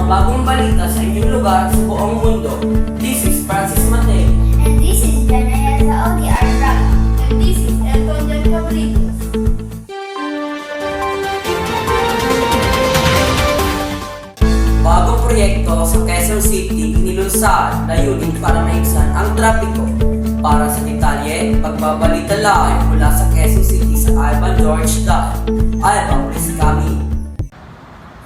bagong balita sa inyong lugar sa buong mundo. This is Francis Mateo. And this is Janaya Saudi Arab. And this is Elton John Cabritos. Bagong proyekto sa Quezon City inilunsad layunin para maigsan ang trapiko. Para sa detalye, pagbabalita live mula sa Quezon City sa Ivan George Dahil. Ivan, please come in.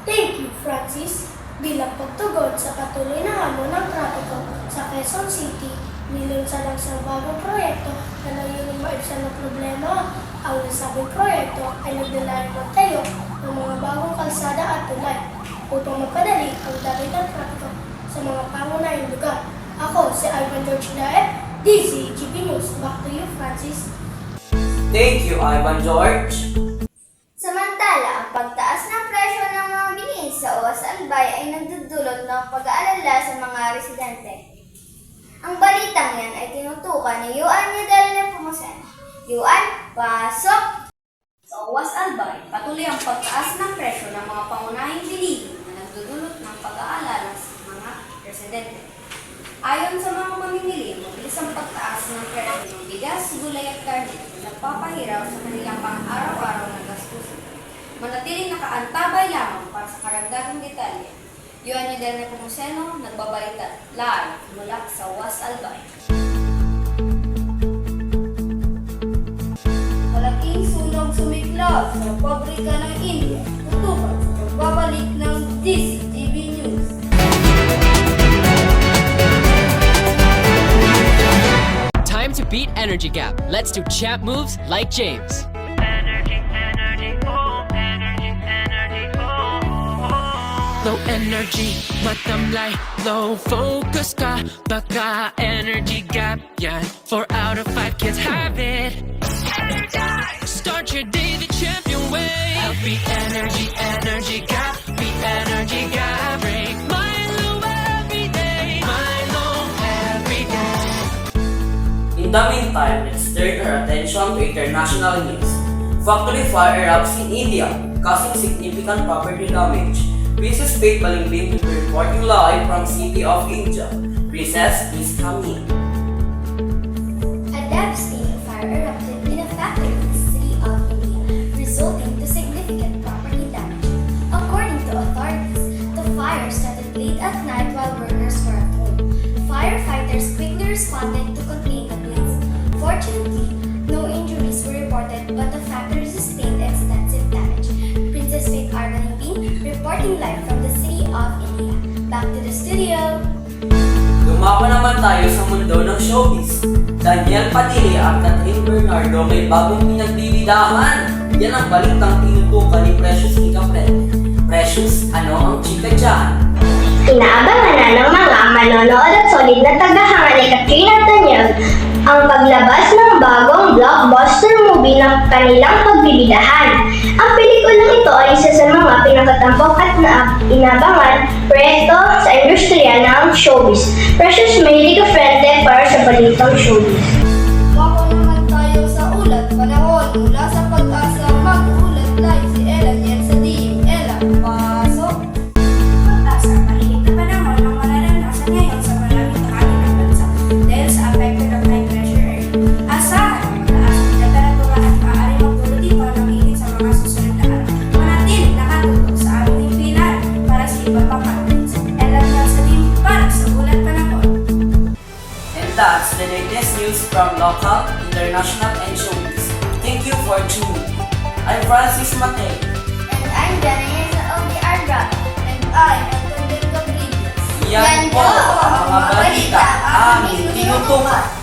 Thank you, Francis. Bilang pagtugon sa patuloy na hamon ng trapiko sa Quezon City, nilunsad ang isang bagong proyekto na layuning maibsan ng problema. Ang nasabing proyekto ay nagdalayan magtayo ng mga bagong kalsada at tulay upang mapadali ang daloy ng trapiko sa mga pangunahing lugar. Ako, si Ivan George Daep, DZGP News. Back to you, Francis. Thank you, Ivan George. Samantala, ang pagtaas ng presyo ng mga bilihin sa Owas Albay ay nagdudulot ng pag-aalala sa mga residente. Ang balitang yan ay tinutukan ni Yuan Yadel Nepomuceno. Yuan, pasok! Sa Owas Albay, patuloy ang pagtaas ng presyo ng mga pangunahing bilihin na nagdudulot ng pag-aalala sa mga residente. Ayon sa mga mamimili, mabilis ang pagtaas ng presyo ng bigas, gulay at karne na nagpapahiraw sa kanilang pang-araw-araw na gastusin. Manatiling nakaantabay lamang para sa karagdagang detalye. Yuan Yadel Nepomuceno, nagbabalita live mula sa Owas Albay. Malaking sunog sumiklab sa pabrika ng India, tutukan sa pagbabalik ng DZGP News. Time to beat energy gap. Let's do champ moves like James. Low energy, matamlay, low focus ka. Baka energy gap yan. 4 out of 5 kids have it. Start your day the champion way. Beat energy gap. Beat energy gap. Break Milo every day. Milo every day. In the meantime, let's turn our attention to international news. Factory fire erupts in India, causing significant property damage. Princess Faith Balingbing will be reporting live from City of India. Princess, please come in. A devastating fire erupted in a factory in the city of India, resulting to significant property damage. According to authorities, the fire started late at night while workers were at home. Firefighters quickly responded to contain the blaze. Fortunately, no injuries were reported, but the factory sustained extensive damage. Princess Faith Balingbing reporting live from the city of India. Back to the studio. Dumako naman tayo sa mundo ng showbiz. Daniel Padilla at Catherine Bernardo may bagong pinagbibidahan. Yan ang balitang tinutukan ni Precious Icapel. Precious, ano ang chika dyan? Inaabangan na ng mga manonood at solid na tagahanga ni Katrina at Daniel ang paglabas ng bagong blockbuster movie ng kanilang pagbibidahan. Ang pelikulang ito ay isa sa mga pinakatampok at inabangan proyekto sa industriya ng showbiz. Precious, mahilig ka frente para sa balitang showbiz. Bako naman tayo sa ulat panahon mula sa Pag-asa. Mag-ulat live si Ella Niel sa team. Ella, pasok! Pag-asa, mahilig na panahon ang mararanasan ngayon sa maraming bahagi ng bansa dahil sa affected of high pressure area. Asahan ang mataas na temperatura at maaari magdulot dito ng init sa mga susunod na araw. Manatiling nakatutok sa aming himpilan para sa iba pang updates. Ella Niel sa team para sa ulat panahon. And that's the latest news from local, international, and showbiz. Thank you for tuning in. I'm Francis Mateo. And I'm Janaya Saudi Arab. And I'm Elton John Cabritos. Yan po ang mga balita aming tinutukan.